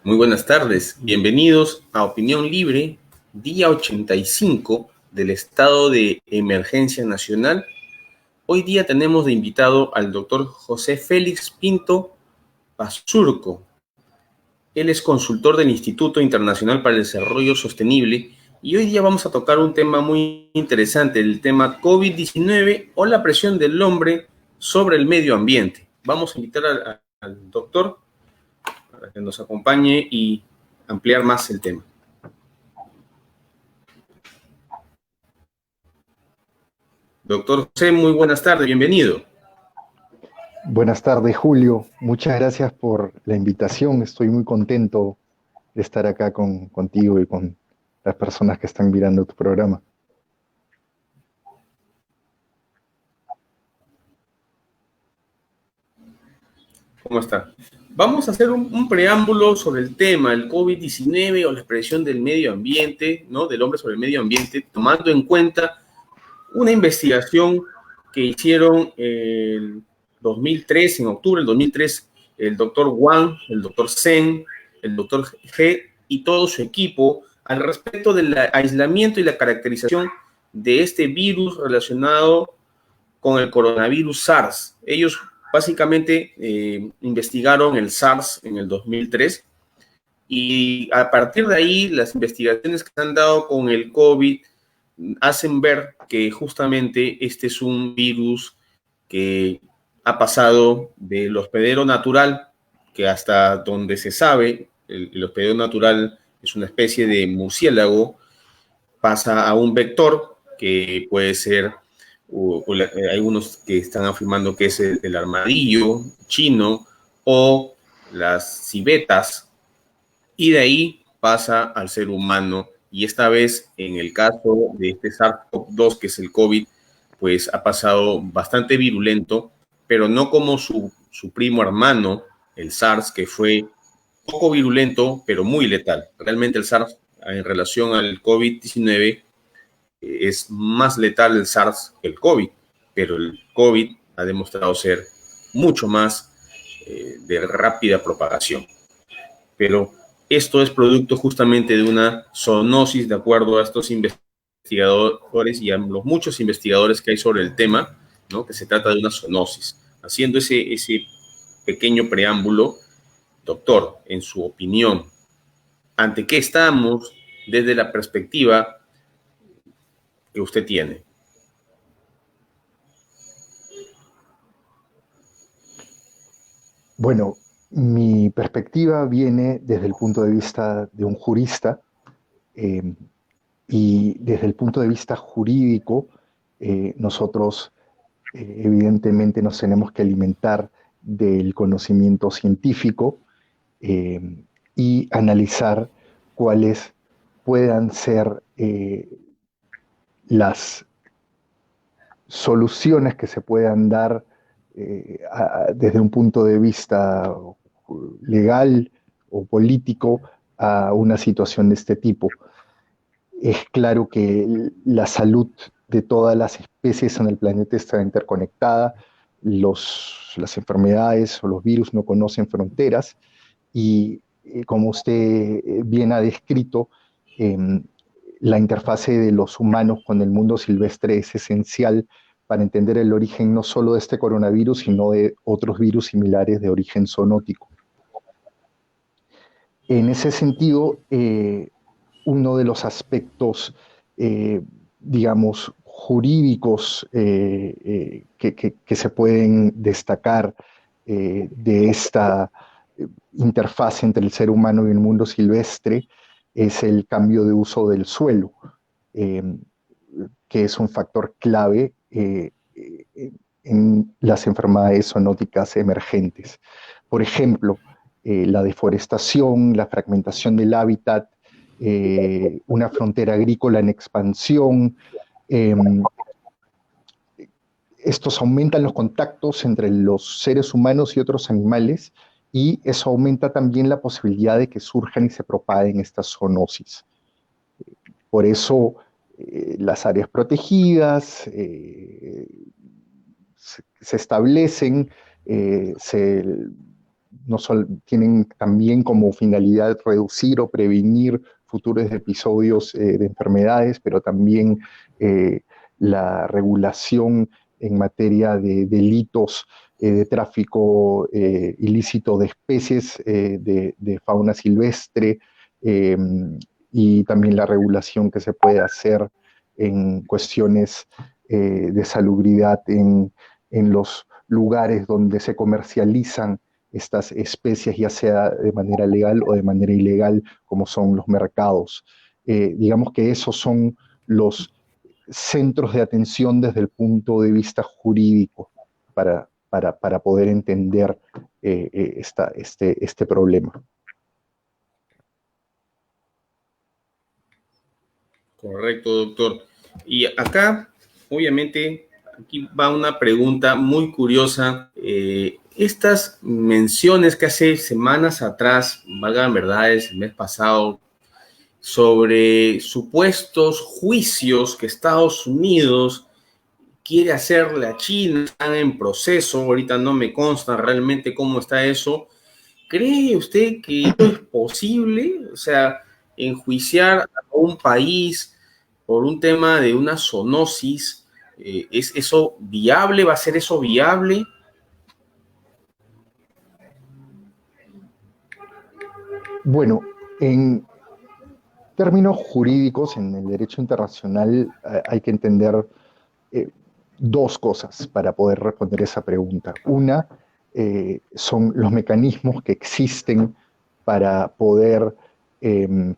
Muy buenas tardes, bienvenidos a Opinión Libre, día 85 del estado de emergencia nacional. Hoy día tenemos de invitado al doctor José Félix Pinto Pazurco. Él es consultor del Instituto Internacional para el Desarrollo Sostenible y hoy día vamos a tocar un tema muy interesante, el tema COVID-19 o la presión del hombre sobre el medio ambiente. Vamos a invitar al doctor para que nos acompañe y ampliar más el tema. Doctor José, muy buenas tardes, bienvenido. Buenas tardes, Julio. Muchas gracias por la invitación. Estoy muy contento de estar acá contigo y con las personas que están mirando tu programa. ¿Cómo está? Vamos a hacer un preámbulo sobre el tema, el COVID-19 o la presión del medio ambiente, ¿no? Del hombre sobre el medio ambiente, tomando en cuenta una investigación que hicieron el 2003, en octubre del 2003, el doctor Wang, el doctor Zheng, el doctor He y todo su equipo al respecto del aislamiento y la caracterización de este virus relacionado con el coronavirus SARS. Ellos básicamente investigaron el SARS en el 2003 y a partir de ahí las investigaciones que se han dado con el COVID hacen ver que justamente este es un virus que ha pasado del hospedero natural, que hasta donde se sabe, el hospedero natural es una especie de murciélago, pasa a un vector que puede ser, hay unos que están afirmando que es el armadillo chino o las civetas, y de ahí pasa al ser humano. Y esta vez, en el caso de este SARS-CoV-2, que es el COVID, pues ha pasado bastante virulento, pero no como su primo hermano, el SARS, que fue poco virulento, pero muy letal. Realmente el SARS, en relación al COVID-19, es más letal el SARS que el COVID, pero el COVID ha demostrado ser mucho más de rápida propagación. Pero esto es producto justamente de una zoonosis, de acuerdo a estos investigadores y a los muchos investigadores que hay sobre el tema, ¿no? Que se trata de una zoonosis. Haciendo ese pequeño preámbulo, doctor, en su opinión, ¿ante qué estamos desde la perspectiva que usted tiene? Bueno, mi perspectiva viene desde el punto de vista de un jurista eh, y desde el punto de vista jurídico, nosotros evidentemente nos tenemos que alimentar del conocimiento científico eh, y analizar cuáles puedan ser las soluciones que se puedan dar desde un punto de vista legal o político a una situación de este tipo. Es claro que la salud de todas las especies en el planeta está interconectada, las enfermedades o los virus no conocen fronteras y como usted bien ha descrito, eh, la interfase de los humanos con el mundo silvestre es esencial para entender el origen no solo de este coronavirus, sino de otros virus similares de origen zoonótico. En ese sentido, uno de los aspectos, eh, digamos, jurídicos que se pueden destacar de esta interfaz entre el ser humano y el mundo silvestre es el cambio de uso del suelo, eh, que es un factor clave en las enfermedades zoonóticas emergentes. Por ejemplo, la deforestación, la fragmentación del hábitat, una frontera agrícola en expansión. Eh, Estos aumentan los contactos entre los seres humanos y otros animales y eso aumenta también la posibilidad de que surjan y se propaguen estas zoonosis. Por eso las áreas protegidas se establecen, se tienen también como finalidad reducir o prevenir futuros episodios de enfermedades, pero también la regulación en materia de delitos de tráfico ilícito de especies de fauna silvestre, eh, y también la regulación que se puede hacer en cuestiones de salubridad en los lugares donde se comercializan estas especies, ya sea de manera legal o de manera ilegal, como son los mercados. Digamos que esos son los centros de atención desde el punto de vista jurídico para poder entender este problema. Correcto, doctor. Y acá, obviamente, aquí va una pregunta muy curiosa. Estas menciones que hace semanas atrás, valgan verdades, el mes pasado, sobre supuestos juicios que Estados Unidos quiere hacerle a China, están en proceso, ahorita no me consta realmente cómo está eso. ¿Cree usted que esto es posible? O sea, enjuiciar a un país por un tema de una zoonosis, ¿es eso viable? ¿Va a ser eso viable? Bueno, en términos jurídicos, en el derecho internacional, hay que entender eh, dos cosas para poder responder esa pregunta. Una, son los mecanismos que existen para poder, eh,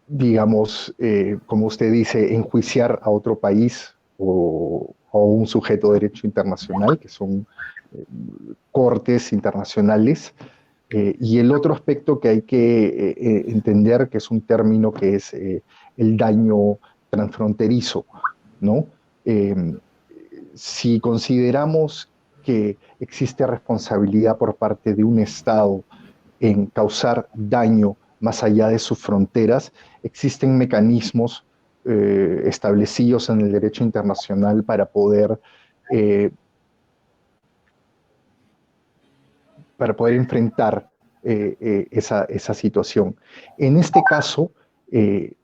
digamos, como usted dice, enjuiciar a otro país o a un sujeto de derecho internacional, que son eh, cortes internacionales. Y el otro aspecto que hay que entender, que es un término que es el daño transfronterizo, ¿no? Eh, si consideramos que existe responsabilidad por parte de un Estado en causar daño más allá de sus fronteras, existen mecanismos establecidos en el derecho internacional eh, para poder enfrentar esa situación. En este caso, eh,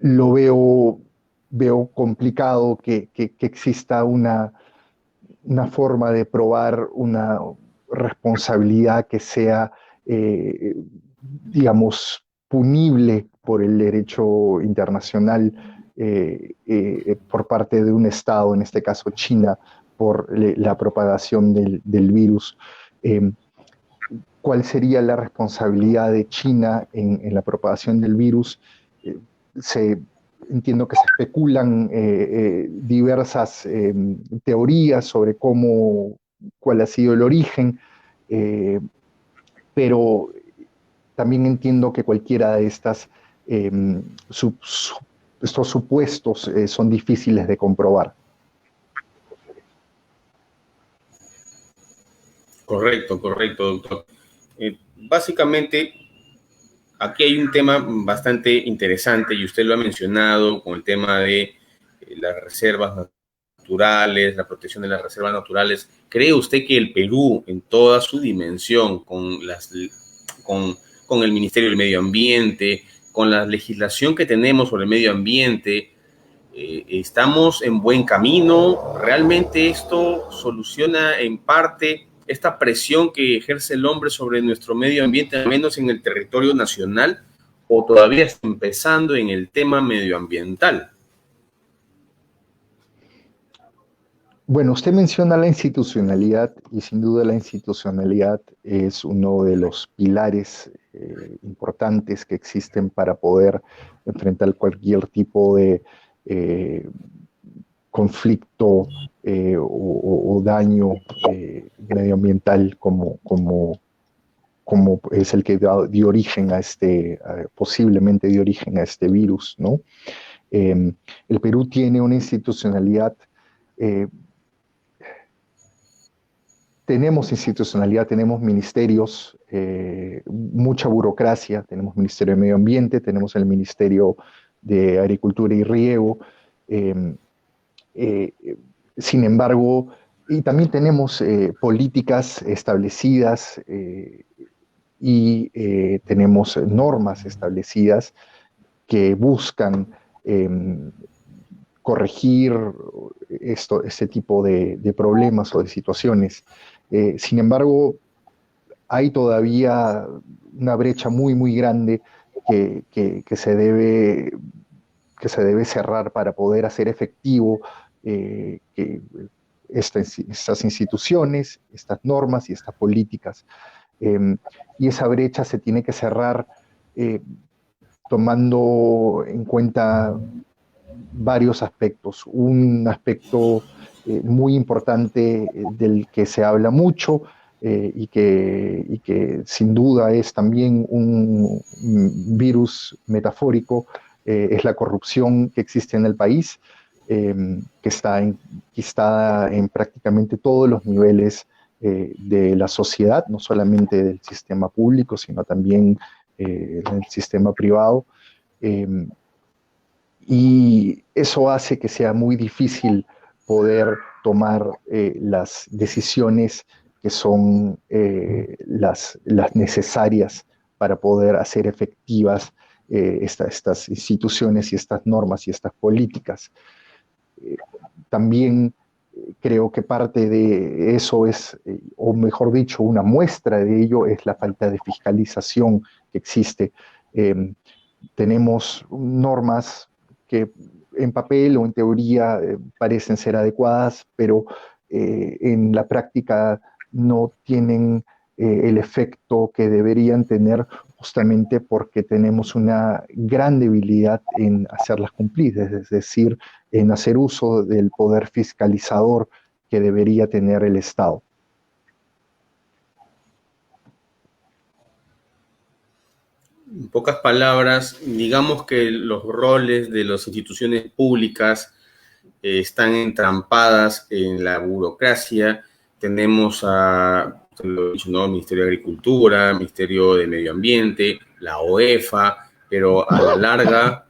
lo veo complicado que exista una forma de probar una responsabilidad que sea, digamos, punible por el derecho internacional por parte de un Estado, en este caso China, por la propagación del virus. Eh, ¿Cuál sería la responsabilidad de China en la propagación del virus? Eh, se, entiendo que se especulan diversas teorías sobre cuál ha sido el origen, eh, pero también entiendo que cualquiera de eh, estos supuestos son difíciles de comprobar. Correcto, correcto, doctor. Básicamente, aquí hay un tema bastante interesante y usted lo ha mencionado con el tema de las reservas naturales, la protección de las reservas naturales. ¿Cree usted que el Perú, en toda su dimensión, con, con el Ministerio del Medio Ambiente, con la legislación que tenemos sobre el medio ambiente, estamos en buen camino? ¿Realmente esto soluciona en parte esta presión que ejerce el hombre sobre nuestro medio ambiente, al menos en el territorio nacional, o todavía está empezando en el tema medioambiental? Bueno, usted menciona la institucionalidad y sin duda la institucionalidad es uno de los pilares importantes que existen para poder enfrentar cualquier tipo de eh, conflicto o daño medioambiental como es el que dio origen a posiblemente dio origen a este virus, ¿no? El Perú tiene una institucionalidad. eh, Tenemos institucionalidad, tenemos ministerios, mucha burocracia, tenemos Ministerio de Medio Ambiente, tenemos el Ministerio de Agricultura y Riego. eh, eh, Sin embargo, y también tenemos políticas establecidas y tenemos normas establecidas que buscan em, corregir este tipo de problemas o de situaciones. Sin embargo, hay todavía una brecha muy, muy grande que se debe cerrar para poder hacer efectivo que estas instituciones, estas normas y estas políticas. Y esa brecha se tiene que cerrar eh, tomando en cuenta varios aspectos. Un aspecto muy importante del que se habla mucho y que sin duda es también un virus metafórico, es la corrupción que existe en el país, que está enquistada en prácticamente todos los niveles de la sociedad, no solamente del sistema público, sino también en el sistema privado. Eh, y eso hace que sea muy difícil poder tomar las decisiones que son las necesarias para poder hacer efectivas estas instituciones y estas normas y estas políticas. Eh, También creo que parte de eso es, o mejor dicho, una muestra de ello es la falta de fiscalización que existe. Eh, Tenemos normas que en papel o en teoría parecen ser adecuadas, pero en la práctica no tienen el efecto que deberían tener justamente porque tenemos una gran debilidad en hacerlas cumplir, es decir, en hacer uso del poder fiscalizador que debería tener el Estado. En pocas palabras, digamos que los roles de las instituciones públicas están entrampadas en la burocracia. Tenemos lo he dicho, ¿no? Ministerio de Agricultura, Ministerio de Medio Ambiente, la OEFA, pero a la larga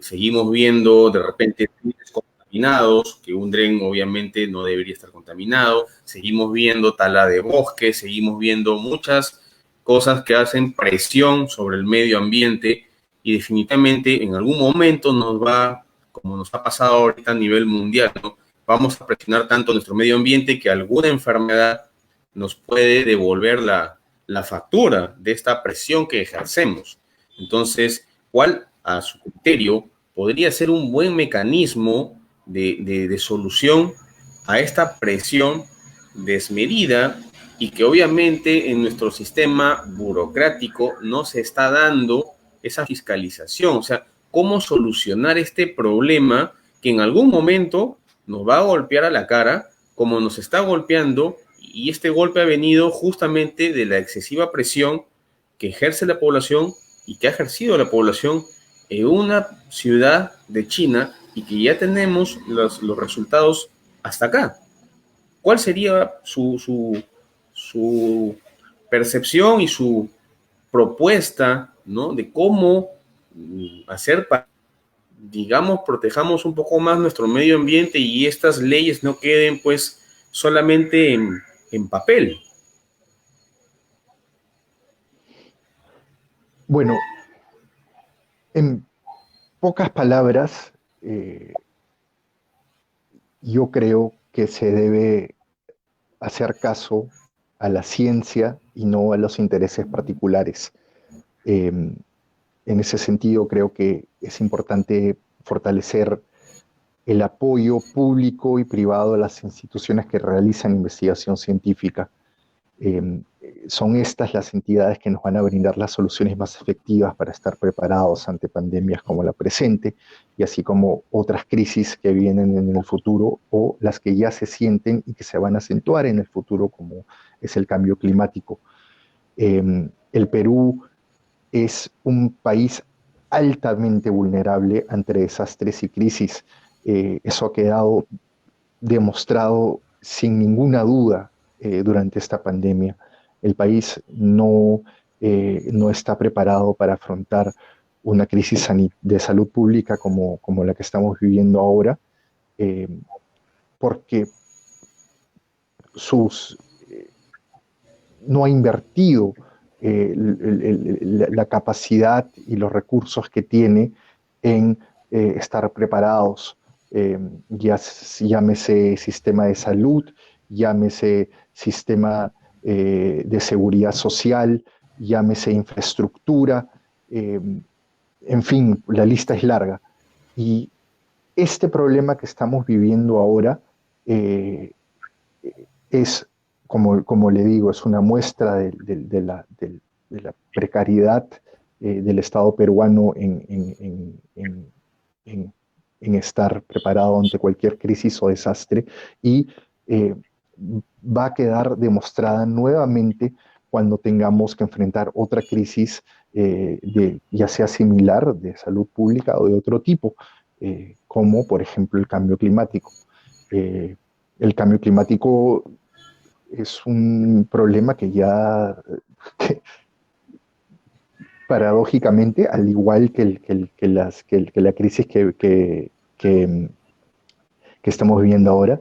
seguimos viendo de repente drenes contaminados, que un dren obviamente no debería estar contaminado, seguimos viendo tala de bosques, seguimos viendo muchas cosas que hacen presión sobre el medio ambiente y definitivamente en algún momento nos va, como nos ha pasado ahorita a nivel mundial, ¿no? Vamos a presionar tanto nuestro medio ambiente que alguna enfermedad nos puede devolver la factura de esta presión que ejercemos. Entonces, ¿cuál a su criterio podría ser un buen mecanismo de solución a esta presión desmedida y que obviamente en nuestro sistema burocrático no se está dando esa fiscalización? O sea, ¿cómo solucionar este problema que en algún momento nos va a golpear a la cara, como nos está golpeando? Y este golpe ha venido justamente de la excesiva presión que ejerce la población y que ha ejercido la población en una ciudad de China y que ya tenemos los resultados hasta acá. ¿Cuál sería su percepción y su propuesta, ¿no? De cómo hacer para, digamos, protejamos un poco más nuestro medio ambiente y estas leyes no queden pues solamente en papel? Bueno, en pocas palabras, yo creo que se debe hacer caso a la ciencia y no a los intereses particulares. Eh, en ese sentido, creo que es importante fortalecer el apoyo público y privado a las instituciones que realizan investigación científica. Eh, Son estas las entidades que nos van a brindar las soluciones más efectivas para estar preparados ante pandemias como la presente y así como otras crisis que vienen en el futuro o las que ya se sienten y que se van a acentuar en el futuro como es el cambio climático. El Perú es un país altamente vulnerable ante desastres y crisis. Eso ha quedado demostrado sin ninguna duda durante esta pandemia. El país no está preparado para afrontar una crisis de salud pública como la que estamos viviendo ahora, eh, porque sus, no ha invertido la capacidad y los recursos que tiene en estar preparados, llámese sistema de salud, llámese sistema de seguridad social, llámese infraestructura, en fin, la lista es larga. Y este problema que estamos viviendo ahora eh, es, como le digo, es una muestra de la precariedad del Estado peruano en estar preparado ante cualquier crisis o desastre y eh, va a quedar demostrada nuevamente cuando tengamos que enfrentar otra crisis, ya sea similar, de salud pública o de otro tipo, como por ejemplo el cambio climático. Eh, el cambio climático es un problema que ya, que, paradójicamente, al igual que la crisis que estamos viviendo ahora,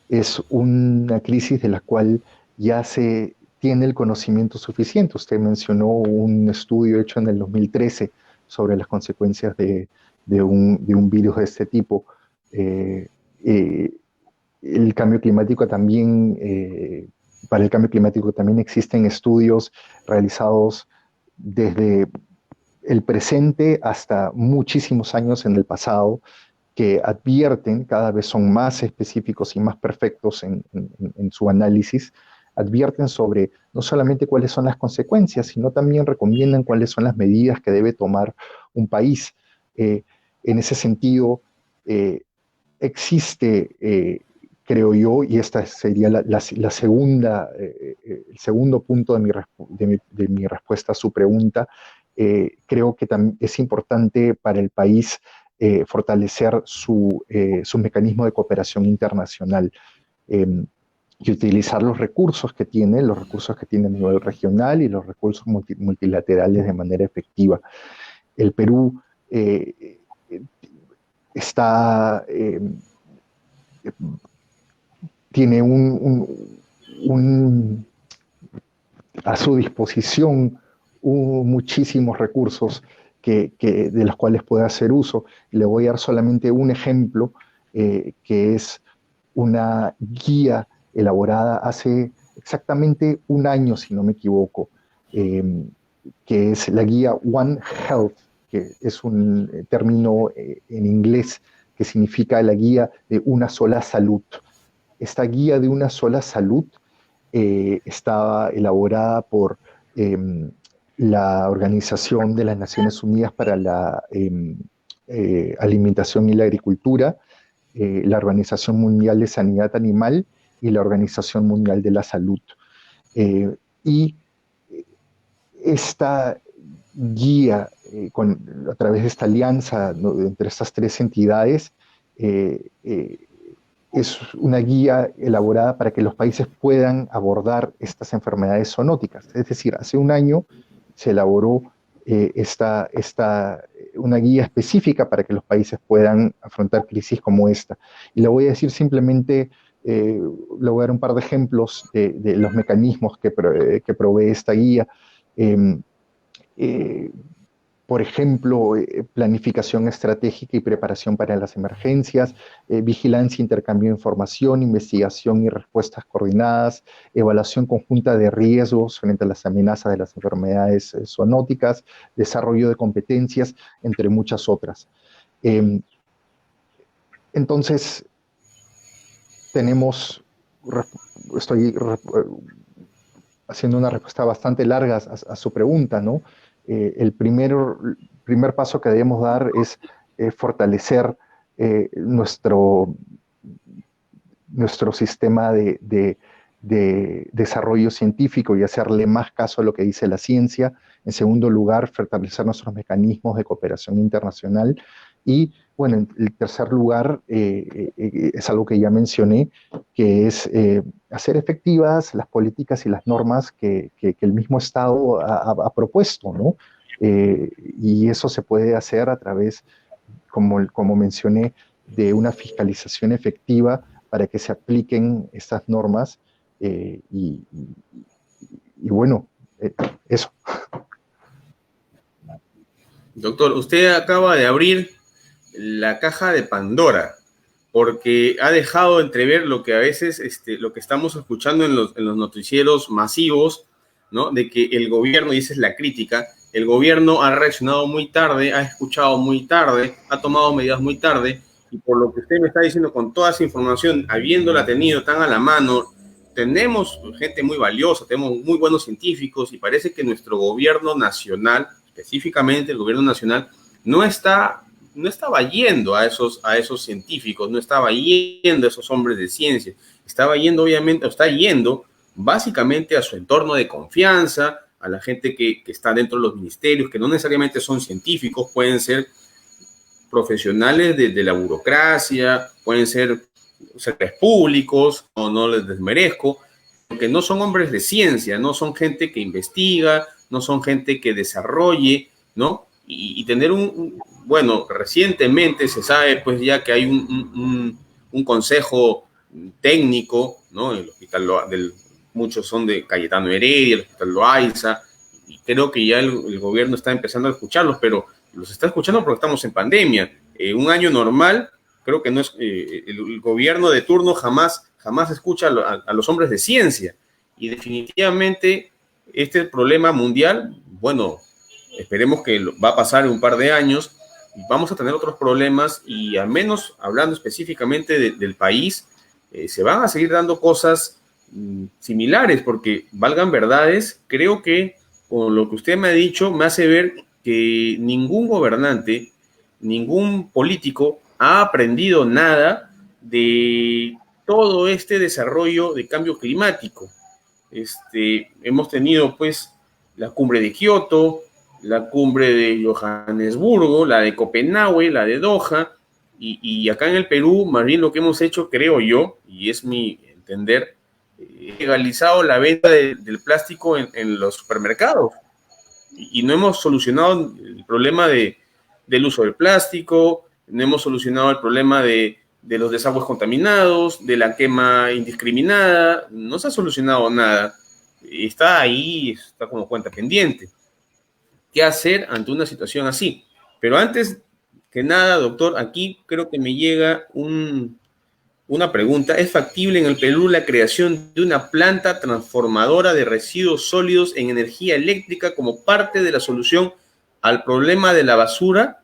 es una crisis de la cual ya se tiene el conocimiento suficiente. Usted mencionó un estudio hecho en el 2013 sobre las consecuencias de un virus de este tipo. Eh, eh, el cambio climático también, para el cambio climático también existen estudios realizados desde el presente hasta muchísimos años en el pasado, que advierten, cada vez son más específicos y más perfectos en su análisis, advierten sobre no solamente cuáles son las consecuencias, sino también recomiendan cuáles son las medidas que debe tomar un país. En ese sentido, eh, existe, creo yo, y esta sería la segunda, el segundo punto de mi respuesta a su pregunta, creo que es importante para el país fortalecer su mecanismo de cooperación internacional y utilizar los recursos que tiene a nivel regional y los recursos multilaterales de manera efectiva. El Perú está, tiene a su disposición muchísimos recursos de los cuales puede hacer uso. Le voy a dar solamente un ejemplo, que es una guía elaborada hace exactamente un año, si no me equivoco, eh, que es la guía One Health, que es un término en inglés que significa la guía de una sola salud. Esta guía de una sola salud estaba elaborada por la Organización de las Naciones Unidas para la Alimentación y la Agricultura, la Organización Mundial de Sanidad Animal y la Organización Mundial de la Salud. Y esta guía, a través de esta alianza, ¿no?, entre estas tres entidades, es una guía elaborada para que los países puedan abordar estas enfermedades zoonóticas. Es decir, hace un año se elaboró una guía específica para que los países puedan afrontar crisis como esta. Y le voy a decir simplemente, le voy a dar un par de ejemplos de los mecanismos que provee esta guía. Eh, eh, por ejemplo, planificación estratégica y preparación para las emergencias, vigilancia, intercambio de información, investigación y respuestas coordinadas, evaluación conjunta de riesgos frente a las amenazas de las enfermedades zoonóticas, desarrollo de competencias, entre muchas otras. Entonces, estoy haciendo una respuesta bastante larga a su pregunta, ¿no? El primer paso que debemos dar es fortalecer nuestro sistema de desarrollo científico y hacerle más caso a lo que dice la ciencia. En segundo lugar, fortalecer nuestros mecanismos de cooperación internacional. Y, bueno, en tercer lugar, es algo que ya mencioné, que es hacer efectivas las políticas y las normas que el mismo Estado ha propuesto, ¿no? Y eso se puede hacer a través, como mencioné, de una fiscalización efectiva para que se apliquen estas normas eh, y, y- y bueno, eso. Doctor, usted acaba de abrir la caja de Pandora, porque ha dejado entrever lo que a veces, lo que estamos escuchando en los noticieros masivos, ¿no? De que el gobierno, y esa es la crítica, el gobierno ha reaccionado muy tarde, ha escuchado muy tarde, ha tomado medidas muy tarde, y por lo que usted me está diciendo con toda esa información, habiéndola tenido tan a la mano, tenemos gente muy valiosa, tenemos muy buenos científicos, y parece que nuestro gobierno nacional, específicamente el gobierno nacional, no está no estaba yendo a esos científicos, no estaba yendo a esos hombres de ciencia, estaba yendo obviamente, está yendo básicamente a su entorno de confianza, a la gente que está dentro de los ministerios, que no necesariamente son científicos, pueden ser profesionales de la burocracia, pueden ser sectores públicos, no les desmerezco, porque no son hombres de ciencia, no son gente que investiga, no son gente que desarrolle, ¿no? Y tener bueno, recientemente se sabe pues ya que hay un consejo técnico, ¿no? El hospital muchos son de Cayetano Heredia, el hospital Loaiza, y creo que ya el gobierno está empezando a escucharlos, pero los está escuchando porque estamos en pandemia. Un año normal, creo que no es, el gobierno de turno jamás escucha a los hombres de ciencia. Y definitivamente este problema mundial, bueno, esperemos que va a pasar en un par de años, y vamos a tener otros problemas y al menos hablando específicamente del país, se van a seguir dando cosas similares, porque valgan verdades, creo que con lo que usted me ha dicho me hace ver que ningún gobernante, ningún político ha aprendido nada de todo este desarrollo de cambio climático. Hemos tenido pues la cumbre de Kioto, la cumbre de Johannesburgo, la de Copenhague, la de Doha, y acá en el Perú, más bien lo que hemos hecho, creo yo, y es mi entender, legalizado la venta del plástico en los supermercados y no hemos solucionado el problema del uso del plástico, no hemos solucionado el problema de los desagües contaminados, de la quema indiscriminada, no se ha solucionado nada. Está ahí, está como cuenta pendiente. ¿Qué hacer ante una situación así? Pero antes que nada, doctor, aquí creo que me llega una pregunta. ¿Es factible en el Perú la creación de una planta transformadora de residuos sólidos en energía eléctrica como parte de la solución al problema de la basura?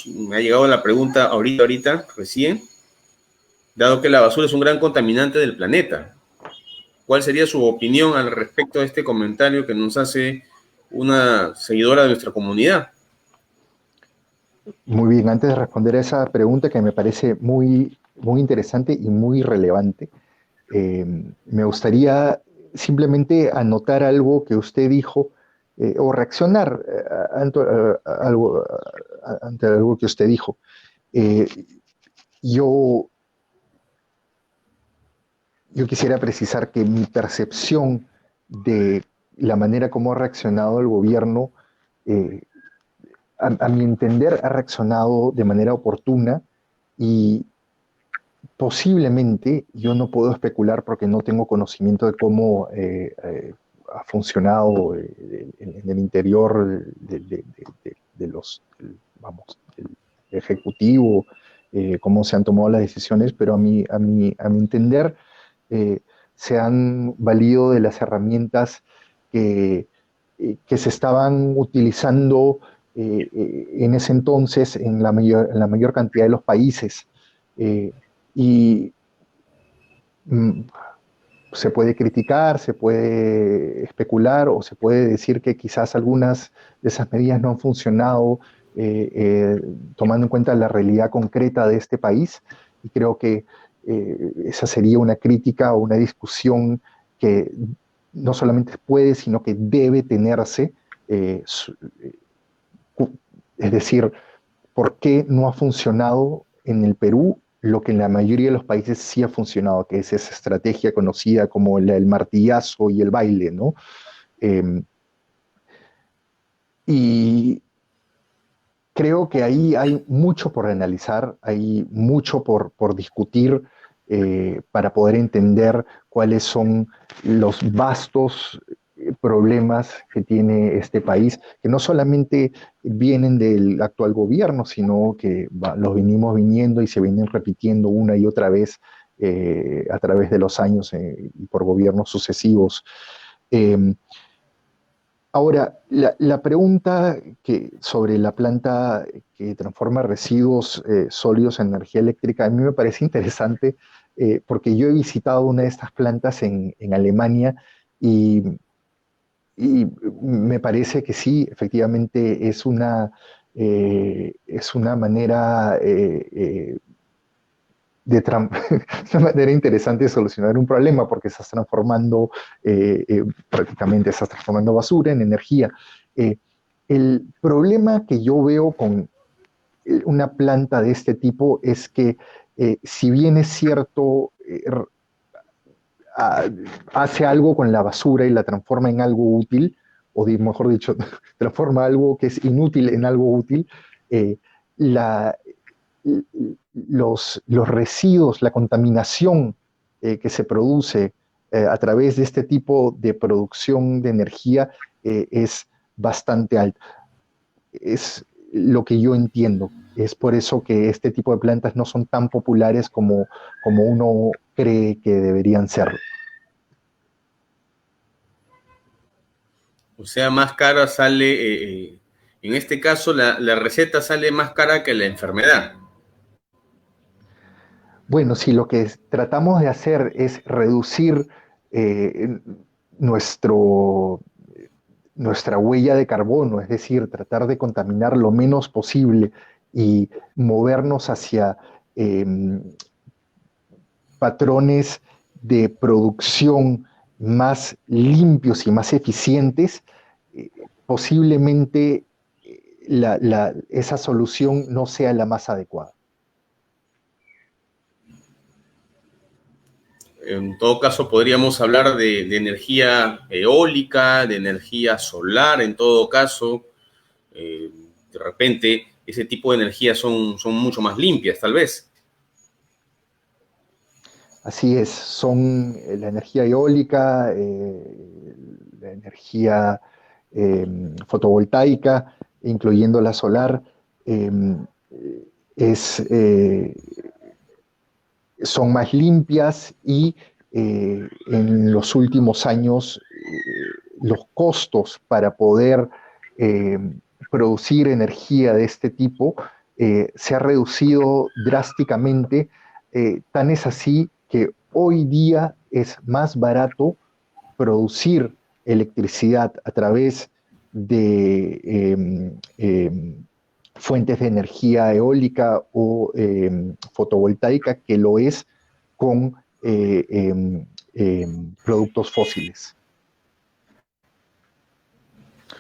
Me ha llegado la pregunta ahorita, recién, dado que la basura es un gran contaminante del planeta. ¿Cuál sería su opinión al respecto de este comentario que nos hace una seguidora de nuestra comunidad? Muy bien, antes de responder a esa pregunta que me parece muy interesante y muy relevante, me gustaría simplemente anotar algo que usted dijo o reaccionar ante algo que usted dijo. Eh, yo, yo quisiera precisar que mi percepción de la manera como ha reaccionado el gobierno, eh, a mi entender, ha reaccionado de manera oportuna y posiblemente, yo no puedo especular porque no tengo conocimiento de cómo ha funcionado en el interior de los, vamos, del ejecutivo, cómo se han tomado las decisiones, pero a mi entender, eh, se han valido de las herramientas que, que se estaban utilizando en ese entonces en la mayor cantidad de los países. Eh, y mm, se puede criticar, se puede especular o se puede decir que quizás algunas de esas medidas no han funcionado tomando en cuenta la realidad concreta de este país. Y creo que esa sería una crítica o una discusión que no solamente puede, sino que debe tenerse. eh, su- es decir, ¿por qué no ha funcionado en el Perú lo que en la mayoría de los países sí ha funcionado, que es esa estrategia conocida como el martillazo y el baile, ¿no? Eh, y creo que ahí hay mucho por analizar, hay mucho por discutir. para poder entender cuáles son los vastos problemas que tiene este país, que no solamente vienen del actual gobierno, sino que los venimos viniendo y se vienen repitiendo una y otra vez a través de los años y por gobiernos sucesivos. Ahora, la pregunta sobre la planta que transforma residuos sólidos en energía eléctrica a mí me parece interesante porque yo he visitado una de estas plantas en Alemania y, y me parece que sí, efectivamente es una manera una manera interesante de solucionar un problema porque estás transformando, prácticamente estás transformando basura en energía. Eh, el problema que yo veo con una planta de este tipo es que si bien es cierto, hace algo con la basura y la transforma en algo útil, o mejor dicho, transforma algo que es inútil en algo útil, eh, la, los residuos, la contaminación que se produce a través de este tipo de producción de energía es bastante alta. Es lo que yo entiendo. Es por eso que este tipo de plantas no son tan populares como uno cree que deberían ser. O sea, más cara sale, en este caso la receta sale más cara que la enfermedad. Bueno, si lo que tratamos de hacer es reducir eh, nuestro, nuestra huella de carbono, es decir, tratar de contaminar lo menos posible y movernos hacia eh, patrones de producción más limpios y más eficientes, posiblemente esa solución no sea la más adecuada. En todo caso, podríamos hablar de energía eólica, de energía solar, en todo caso. De repente, ese tipo de energías son mucho más limpias, tal vez. Así es, son la energía eólica, la energía fotovoltaica, incluyendo la solar, eh, es, son más limpias y en los últimos años los costos para poder eh, producir energía de este tipo se ha reducido drásticamente. Tan es así que hoy día es más barato producir electricidad a través de fuentes de energía eólica o fotovoltaica que lo es con productos fósiles.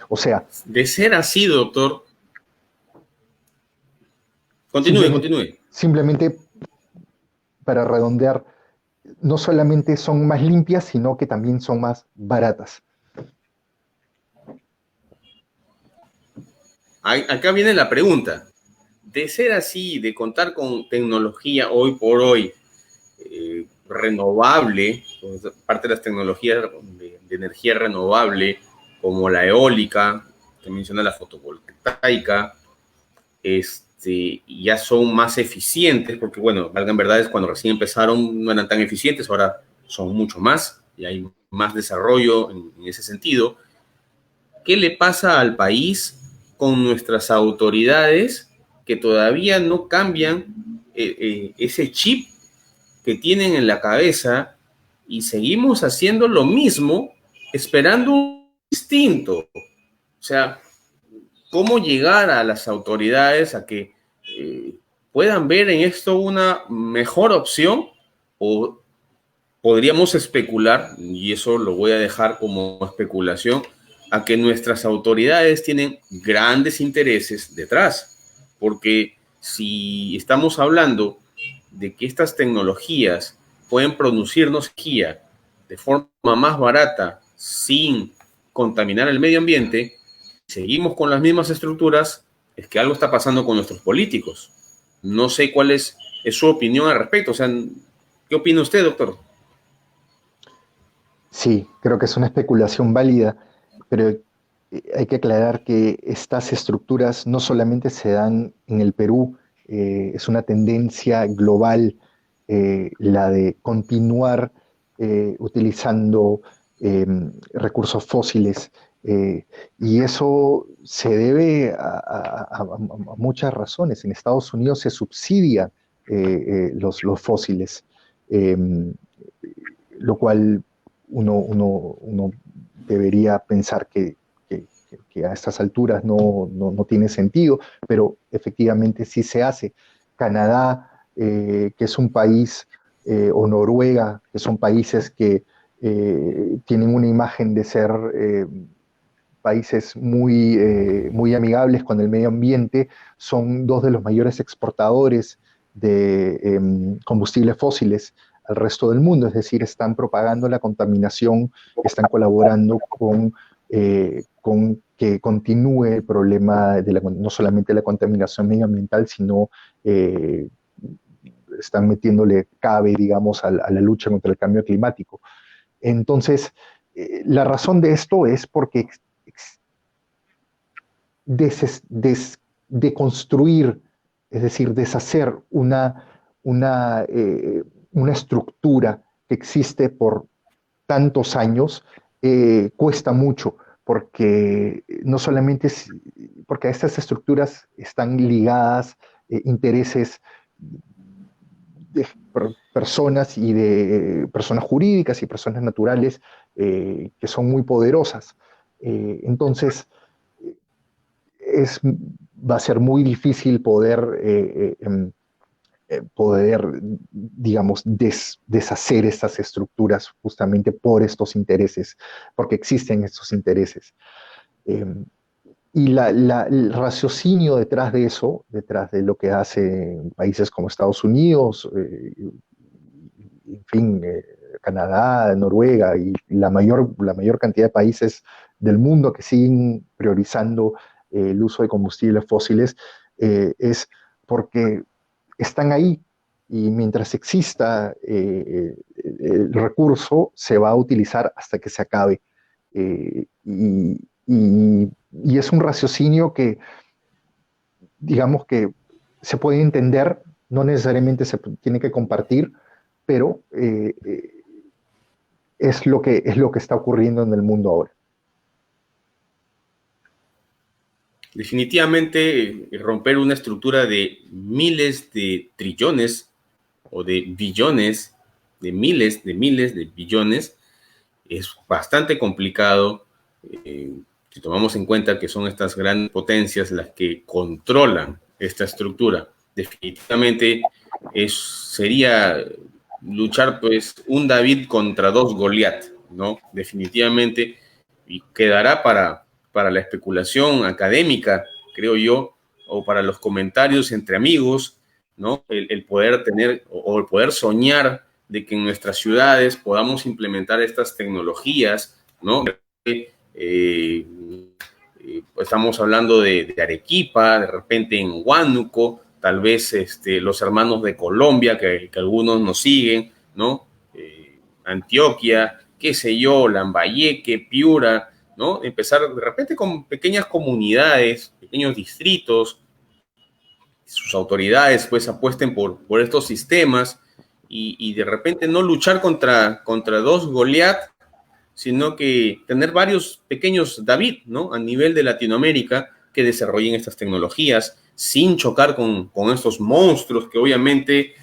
O sea, De ser así, doctor. Continúe, simplemente, continúe. simplemente para redondear, no solamente son más limpias, sino que también son más baratas. Acá viene la pregunta. De ser así, de contar con tecnología hoy por hoy renovable, pues, parte de las tecnologías de energía renovable, como la eólica, que menciona la fotovoltaica, ya son más eficientes, porque bueno, valgan verdades, cuando recién empezaron no eran tan eficientes, ahora son mucho más y hay más desarrollo en ese sentido. ¿Qué le pasa al país con nuestras autoridades que todavía no cambian ese chip que tienen en la cabeza y seguimos haciendo lo mismo esperando un distinto? O sea, ¿cómo llegar a las autoridades a que puedan ver en esto una mejor opción? O podríamos especular, y eso lo voy a dejar como especulación, a que nuestras autoridades tienen grandes intereses detrás, porque si estamos hablando de que estas tecnologías pueden producirnos energía de forma más barata sin contaminar el medio ambiente, seguimos con las mismas estructuras, es que algo está pasando con nuestros políticos. No sé cuál es su opinión al respecto. O sea, ¿Qué opina usted, doctor? Sí, creo que es una especulación válida, pero hay que aclarar que estas estructuras no solamente se dan en el Perú, es una tendencia global la de continuar utilizando recursos fósiles, eh, y eso se debe a muchas razones. En Estados Unidos se subsidia los fósiles. em, lo cual uno debería pensar que a estas alturas no tiene sentido, pero efectivamente sí se hace. Canadá, que es un país, o Noruega, que son países que tienen una imagen de ser países muy amigables con el medio ambiente, son dos de los mayores exportadores de combustibles fósiles al resto del mundo, es decir, están propagando la contaminación, están colaborando con que continúe el problema de no solamente la contaminación medioambiental, sino eh, están metiéndole cabe, digamos, a la lucha contra el cambio climático. Entonces, la razón de esto es porque deconstruir, es decir, deshacer una estructura que existe por tantos años, cuesta mucho, porque no solamente es, porque a estas estructuras están ligadas intereses de personas y de personas jurídicas y personas naturales que son muy poderosas. Entonces, va a ser muy difícil poder digamos, deshacer estas estructuras justamente por estos intereses, porque existen estos intereses. Eh, y el raciocinio detrás de eso, detrás de lo que hacen países como Estados Unidos, en fin, Canadá, Noruega y la mayor cantidad de países del mundo que siguen priorizando el uso de combustibles fósiles, es porque están ahí y mientras exista el recurso se va a utilizar hasta que se acabe. Y es un raciocinio que, digamos que se puede entender, no necesariamente se tiene que compartir, pero es lo que está ocurriendo en el mundo ahora. Definitivamente, romper una estructura de miles de trillones o de billones, de billones, es bastante complicado, si tomamos en cuenta que son estas grandes potencias las que controlan esta estructura. Definitivamente sería luchar pues un David contra dos Goliat, ¿no? Definitivamente, y quedará para la especulación académica, creo yo, o para los comentarios entre amigos, ¿no? El poder tener o el poder soñar de que en nuestras ciudades podamos implementar estas tecnologías, ¿no? Estamos hablando de Arequipa, de repente en Huánuco, tal vez los hermanos de Colombia, que algunos nos siguen, ¿no? Antioquia, qué sé yo, Lambayeque, Piura, ¿no? Empezar de repente con pequeñas comunidades, pequeños distritos, sus autoridades pues apuesten por estos sistemas y de repente no luchar contra dos Goliat, sino que tener varios pequeños David, ¿no? A nivel de Latinoamérica que desarrollen estas tecnologías sin chocar con estos monstruos que obviamente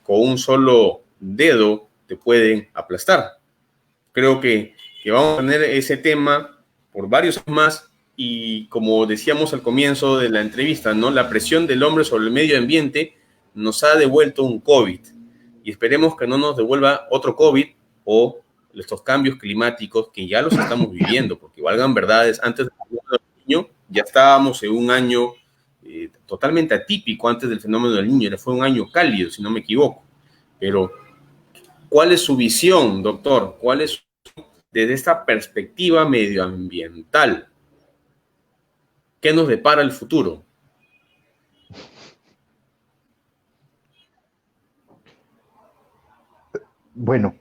con un solo dedo te pueden aplastar. Creo que vamos a tener ese tema por varios años más y como decíamos al comienzo de la entrevista, ¿no? La presión del hombre sobre el medio ambiente nos ha devuelto un COVID y esperemos que no nos devuelva otro COVID o estos cambios climáticos que ya los estamos viviendo, porque valgan verdades, antes del fenómeno del niño ya estábamos en un año totalmente atípico antes del fenómeno del niño, fue un año cálido, si no me equivoco, pero ¿cuál es su visión, doctor? ¿Cuál es desde esta perspectiva medioambiental? ¿Qué nos depara el futuro? Bueno,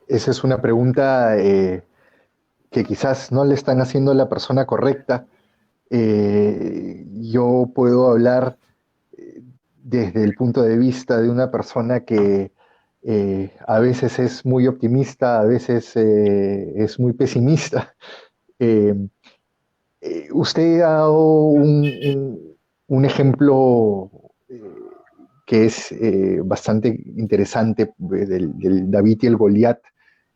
esa es una pregunta que quizás no le están haciendo a la persona correcta. Yo puedo hablar desde el punto de vista de una persona que a veces es muy optimista, a veces es muy pesimista. Eh, Usted ha dado un ejemplo que es bastante interesante del David y el Goliat.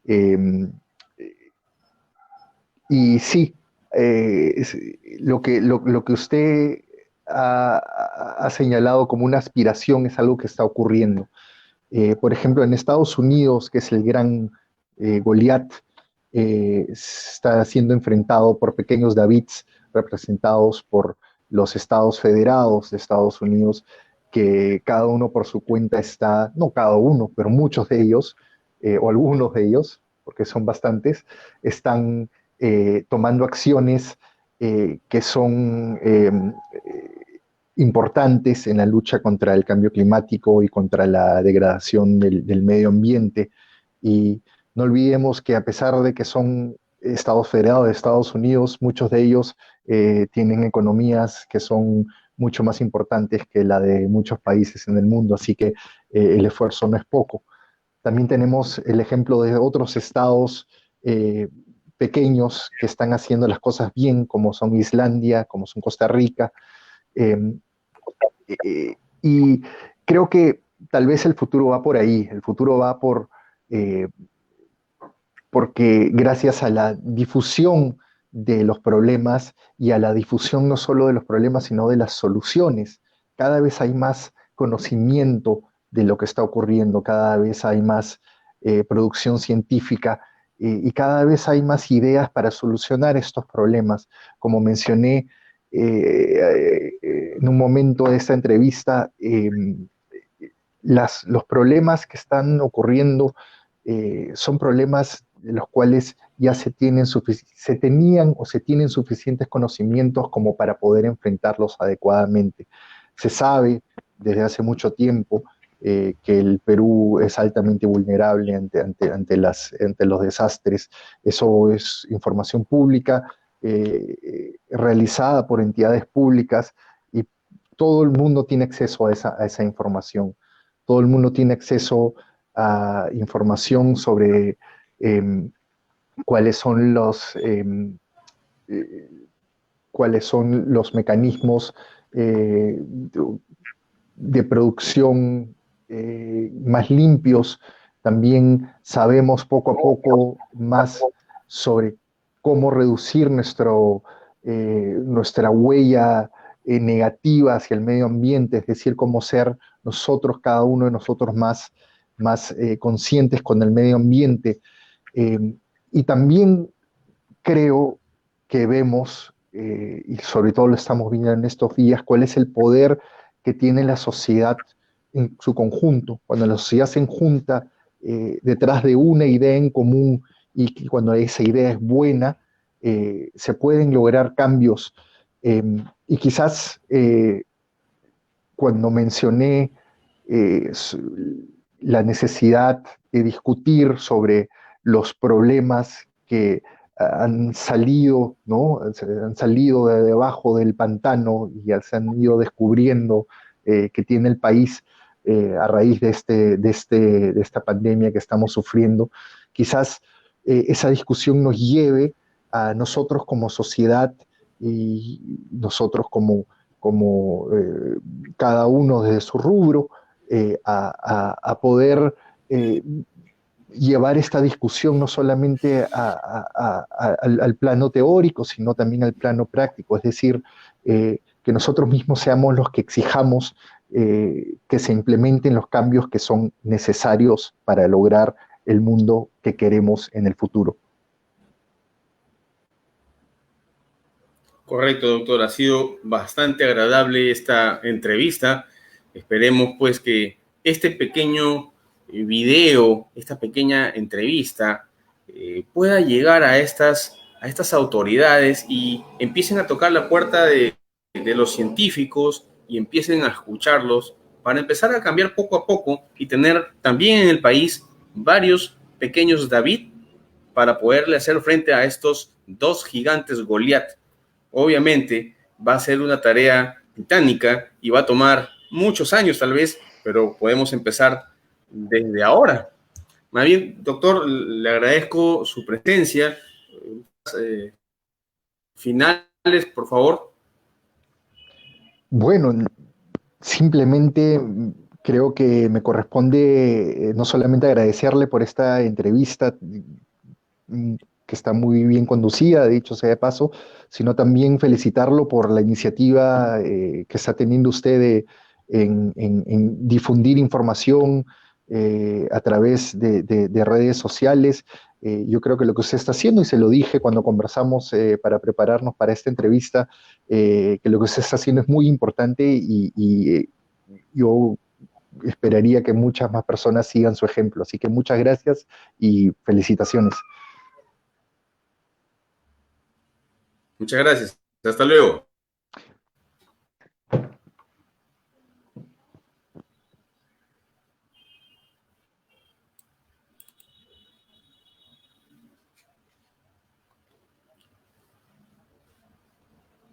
Eh, y sí, lo que usted ha señalado como una aspiración es algo que está ocurriendo. Por ejemplo, en Estados Unidos, que es el gran Goliat, está siendo enfrentado por pequeños Davids representados por los estados federados de Estados Unidos, que cada uno por su cuenta está, no cada uno, pero muchos de ellos, o algunos de ellos, porque son bastantes, están tomando acciones que son importantes en la lucha contra el cambio climático y contra la degradación del medio ambiente. Y no olvidemos que a pesar de que son estados federados de Estados Unidos, muchos de ellos tienen economías que son mucho más importantes que la de muchos países en el mundo, así que el esfuerzo no es poco. También tenemos el ejemplo de otros estados pequeños que están haciendo las cosas bien, como son Islandia, como son Costa Rica, eh, y creo que tal vez el futuro va por ahí, el futuro va eh, porque gracias a la difusión de los problemas y a la difusión no solo de los problemas, sino de las soluciones, cada vez hay más conocimiento de lo que está ocurriendo, cada vez hay más producción científica y cada vez hay más ideas para solucionar estos problemas. Como mencioné en un momento de esta entrevista, los problemas que están ocurriendo son problemas de los cuales ya se tenían o se tienen suficientes conocimientos como para poder enfrentarlos adecuadamente. Se sabe desde hace mucho tiempo que el Perú es altamente vulnerable ante los desastres. Eso es información pública realizada por entidades públicas y todo el mundo tiene acceso a esa información. Todo el mundo tiene acceso a información sobre eh, cuáles son eh, cuáles son los mecanismos eh, de producción más limpios. También sabemos poco a poco más sobre cómo reducir nuestra huella negativa hacia el medio ambiente, es decir, cómo ser nosotros, cada uno de nosotros más conscientes con el medio ambiente. Y también creo que vemos, y sobre todo lo estamos viendo en estos días, cuál es el poder que tiene la sociedad en su conjunto. Cuando la sociedad se enjunta detrás de una idea en común y cuando esa idea es buena, se pueden lograr cambios. Y quizás cuando mencioné eh, la necesidad de discutir sobre los problemas que han salido, ¿no? Han salido de debajo del pantano y se han ido descubriendo que tiene el país a raíz de esta pandemia que estamos sufriendo. Quizás esa discusión nos lleve a nosotros como sociedad y nosotros como cada uno desde su rubro, a poder llevar esta discusión no solamente al plano teórico, sino también al plano práctico, es decir, que nosotros mismos seamos los que exijamos que se implementen los cambios que son necesarios para lograr el mundo que queremos en el futuro. Correcto, doctor. Ha sido bastante agradable esta entrevista. Esperemos pues que este pequeño video, esta pequeña entrevista, pueda llegar a estas autoridades y empiecen a tocar la puerta de los científicos y empiecen a escucharlos para empezar a cambiar poco a poco y tener también en el país varios pequeños David para poderle hacer frente a estos dos gigantes Goliat. Obviamente va a ser una tarea titánica y va a tomar muchos años tal vez, pero podemos empezar desde ahora. Más bien, doctor, le agradezco su presencia. Finales, por favor. Bueno, simplemente creo que me corresponde no solamente agradecerle por esta entrevista que está muy bien conducida, dicho sea de paso, sino también felicitarlo por la iniciativa que está teniendo usted en difundir información a través de redes sociales. Yo creo que lo que usted está haciendo, y se lo dije cuando conversamos para prepararnos para esta entrevista, que lo que usted está haciendo es muy importante y yo esperaría que muchas más personas sigan su ejemplo. Así que muchas gracias y felicitaciones. Muchas gracias. Hasta luego.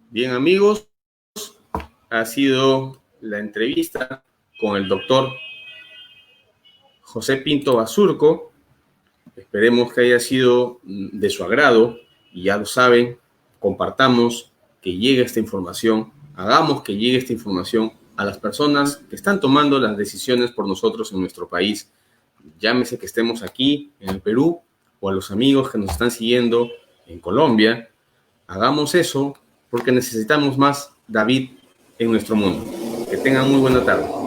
Bien, amigos, ha sido la entrevista con el doctor José Pinto Basurco. Esperemos que haya sido de su agrado y ya lo saben, compartamos que llegue esta información, hagamos que llegue esta información a las personas que están tomando las decisiones por nosotros en nuestro país. Llámese que estemos aquí en el Perú o a los amigos que nos están siguiendo en Colombia. Hagamos eso porque necesitamos más David en nuestro mundo. Que tengan muy buena tarde.